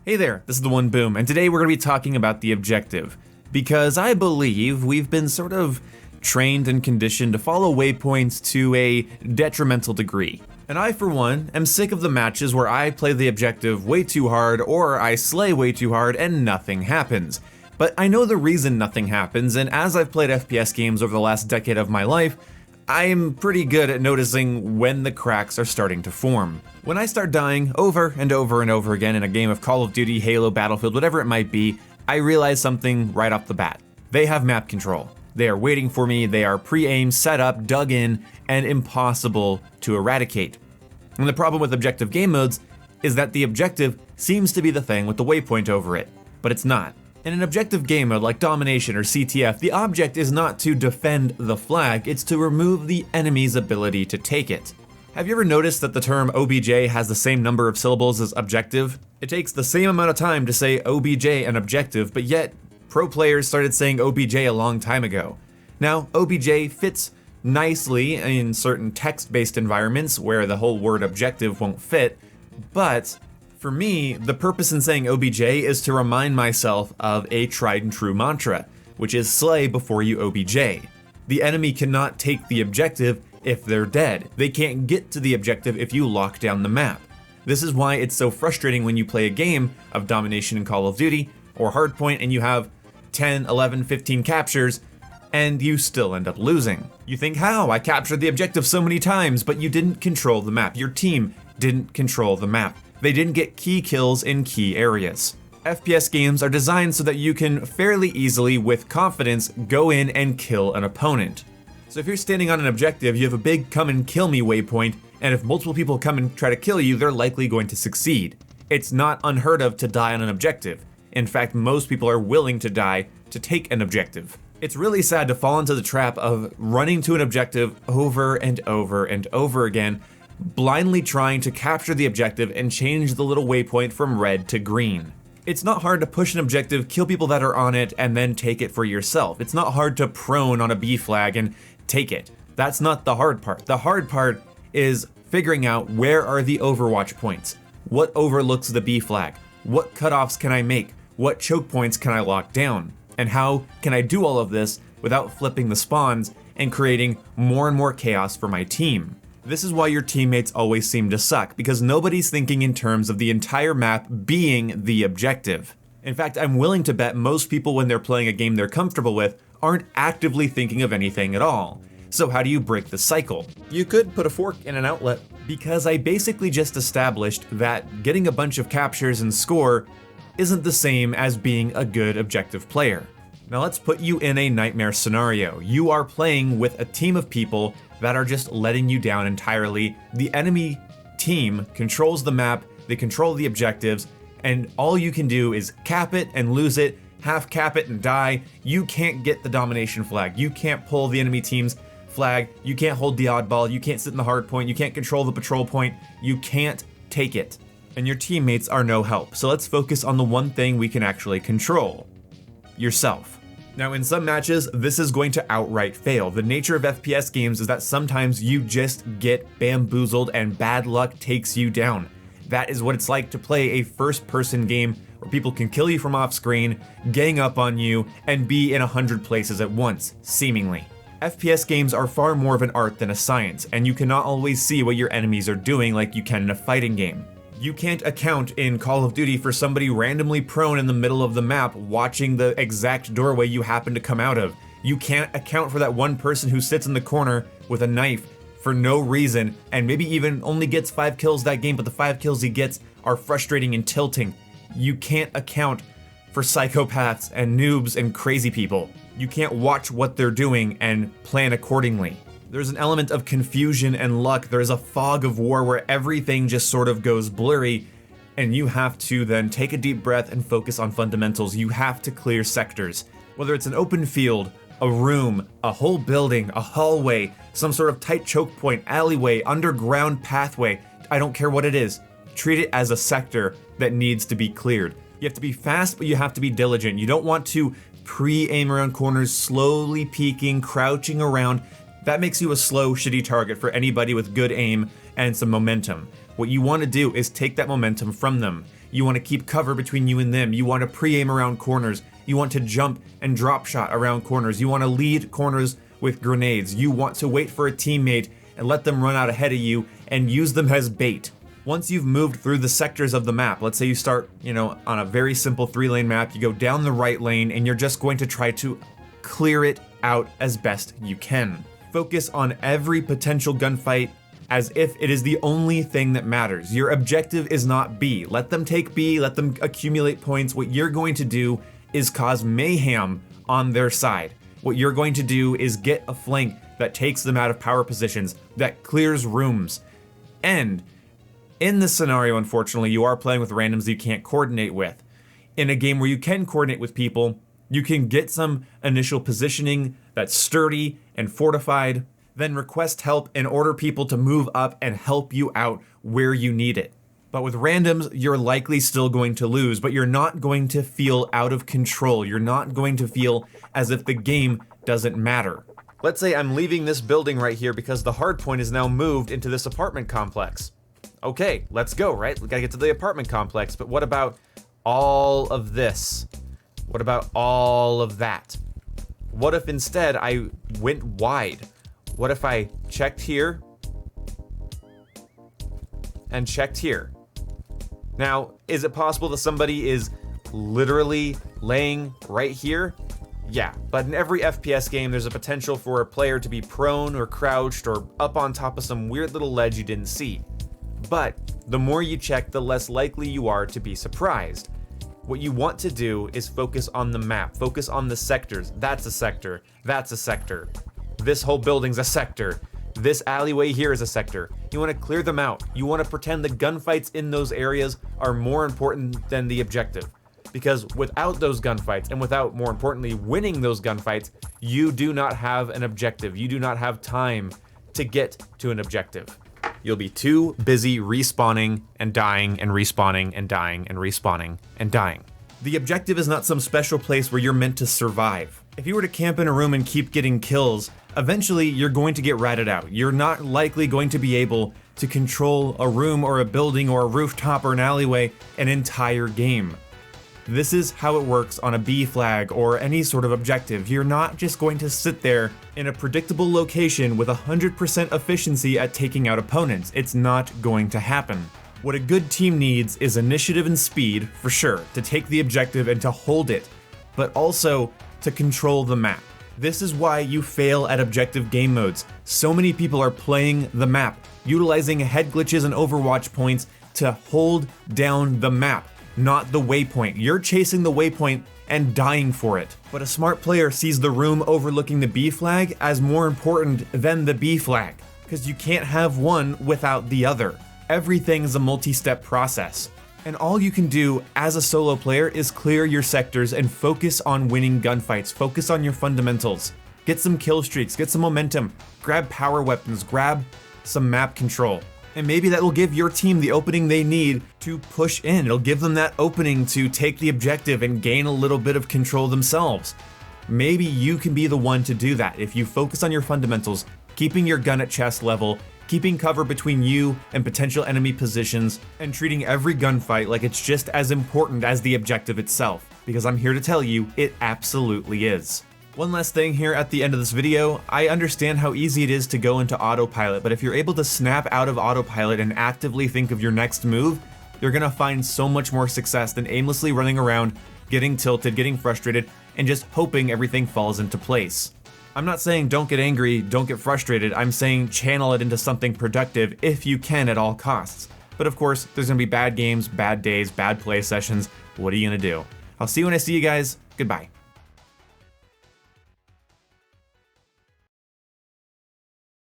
Hey there, this is the One Boom, and today we're going to be talking about the objective, because I believe we've been sort of trained and conditioned to follow waypoints to a detrimental degree. And I, for one, am sick of the matches where I play the objective way too hard or I slay way too hard and nothing happens. But I know the reason nothing happens, and as I've played FPS games over the last decade of my life, I'm pretty good at noticing when the cracks are starting to form. When I start dying over and over and over again in a game of Call of Duty, Halo, Battlefield, whatever it might be, I realize something right off the bat. They have map control. They are waiting for me, they are pre-aimed, set up, dug in, and impossible to eradicate. And the problem with objective game modes is that the objective seems to be the thing with the waypoint over it, but it's not. In an objective game mode like Domination or CTF, the object is not to defend the flag, it's to remove the enemy's ability to take it. Have you ever noticed that the term OBJ has the same number of syllables as objective? It takes the same amount of time to say OBJ and objective, but yet pro players started saying OBJ a long time ago. Now, OBJ fits nicely in certain text-based environments where the whole word objective won't fit, but for me, the purpose in saying OBJ is to remind myself of a tried and true mantra, which is slay before you OBJ. The enemy cannot take the objective if they're dead. They can't get to the objective if you lock down the map. This is why it's so frustrating when you play a game of Domination in Call of Duty or Hardpoint and you have 10, 11, 15 captures and you still end up losing. You think, how? I captured the objective so many times, but you didn't control the map. Your team didn't control the map. They didn't get key kills in key areas. FPS games are designed so that you can fairly easily, with confidence, go in and kill an opponent. So if you're standing on an objective, you have a big come and kill me waypoint, and if multiple people come and try to kill you, they're likely going to succeed. It's not unheard of to die on an objective. In fact, most people are willing to die to take an objective. It's really sad to fall into the trap of running to an objective over and over and over again, blindly trying to capture the objective and change the little waypoint from red to green. It's not hard to push an objective, kill people that are on it, and then take it for yourself. It's not hard to prone on a B flag and take it. That's not the hard part. The hard part is figuring out where are the overwatch points. What overlooks the B flag? What cutoffs can I make? What choke points can I lock down? And how can I do all of this without flipping the spawns and creating more and more chaos for my team? This is why your teammates always seem to suck, because nobody's thinking in terms of the entire map being the objective. In fact, I'm willing to bet most people when they're playing a game they're comfortable with aren't actively thinking of anything at all. So how do you break the cycle? You could put a fork in an outlet, because I basically just established that getting a bunch of captures and score isn't the same as being a good objective player. Now let's put you in a nightmare scenario. You are playing with a team of people that are just letting you down entirely. The enemy team controls the map, they control the objectives, and all you can do is cap it and lose it, half cap it and die. You can't get the domination flag. You can't pull the enemy team's flag. You can't hold the oddball. You can't sit in the hard point. You can't control the patrol point. You can't take it. And your teammates are no help. So let's focus on the one thing we can actually control: yourself. Now, in some matches, this is going to outright fail. The nature of FPS games is that sometimes you just get bamboozled and bad luck takes you down. That is what it's like to play a first-person game where people can kill you from off-screen, gang up on you, and be in 100 places at once, seemingly. FPS games are far more of an art than a science, and you cannot always see what your enemies are doing like you can in a fighting game. You can't account in Call of Duty for somebody randomly prone in the middle of the map watching the exact doorway you happen to come out of. You can't account for that one person who sits in the corner with a knife for no reason and maybe even only gets 5 kills that game, but the 5 kills he gets are frustrating and tilting. You can't account for psychopaths and noobs and crazy people. You can't watch what they're doing and plan accordingly. There's an element of confusion and luck. There's a fog of war where everything just sort of goes blurry, and you have to then take a deep breath and focus on fundamentals. You have to clear sectors. Whether it's an open field, a room, a whole building, a hallway, some sort of tight choke point, alleyway, underground pathway, I don't care what it is. Treat it as a sector that needs to be cleared. You have to be fast, but you have to be diligent. You don't want to pre-aim around corners, slowly peeking, crouching around. That makes you a slow, shitty target for anybody with good aim and some momentum. What you want to do is take that momentum from them. You want to keep cover between you and them. You want to pre-aim around corners. You want to jump and drop shot around corners. You want to lead corners with grenades. You want to wait for a teammate and let them run out ahead of you and use them as bait. Once you've moved through the sectors of the map, let's say you start, on a very simple 3-lane map, you go down the right lane and you're just going to try to clear it out as best you can. Focus on every potential gunfight as if it is the only thing that matters. Your objective is not B. Let them take B, let them accumulate points. What you're going to do is cause mayhem on their side. What you're going to do is get a flank that takes them out of power positions, that clears rooms. And in this scenario, unfortunately, you are playing with randoms that you can't coordinate with. In a game where you can coordinate with people, you can get some initial positioning that's sturdy and fortified, then request help and order people to move up and help you out where you need it. But with randoms, you're likely still going to lose, but you're not going to feel out of control. You're not going to feel as if the game doesn't matter. Let's say I'm leaving this building right here because the hardpoint is now moved into this apartment complex. Okay, let's go, right? We gotta get to the apartment complex, but what about all of this? What about all of that? What if instead I went wide? What if I checked here and checked here? Now, is it possible that somebody is literally laying right here? Yeah, but in every FPS game, there's a potential for a player to be prone or crouched or up on top of some weird little ledge you didn't see. But the more you check, the less likely you are to be surprised. What you want to do is focus on the map, focus on the sectors. That's a sector, that's a sector. This whole building's a sector. This alleyway here is a sector. You want to clear them out. You want to pretend the gunfights in those areas are more important than the objective. Because without those gunfights, and without, more importantly, winning those gunfights, you do not have an objective. You do not have time to get to an objective. You'll be too busy respawning and dying and respawning and dying and respawning and dying. The objective is not some special place where you're meant to survive. If you were to camp in a room and keep getting kills, eventually you're going to get ratted out. You're not likely going to be able to control a room or a building or a rooftop or an alleyway an entire game. This is how it works on a B flag or any sort of objective. You're not just going to sit there in a predictable location with 100% efficiency at taking out opponents. It's not going to happen. What a good team needs is initiative and speed, for sure, to take the objective and to hold it, but also to control the map. This is why you fail at objective game modes. So many people are playing the map, utilizing head glitches and Overwatch points to hold down the map, not the waypoint. You're chasing the waypoint and dying for it. But a smart player sees the room overlooking the B flag as more important than the B flag, because you can't have one without the other. Everything is a multi-step process. And all you can do as a solo player is clear your sectors and focus on winning gunfights. Focus on your fundamentals. Get some kill streaks, get some momentum, grab power weapons, grab some map control. And maybe that will give your team the opening they need to push in. It'll give them that opening to take the objective and gain a little bit of control themselves. Maybe you can be the one to do that if you focus on your fundamentals, keeping your gun at chest level, keeping cover between you and potential enemy positions, and treating every gunfight like it's just as important as the objective itself. Because I'm here to tell you, it absolutely is. One last thing here at the end of this video, I understand how easy it is to go into autopilot, but if you're able to snap out of autopilot and actively think of your next move, you're gonna find so much more success than aimlessly running around, getting tilted, getting frustrated, and just hoping everything falls into place. I'm not saying don't get angry, don't get frustrated, I'm saying channel it into something productive if you can at all costs. But of course, there's gonna be bad games, bad days, bad play sessions. What are you gonna do? I'll see you when I see you guys. Goodbye.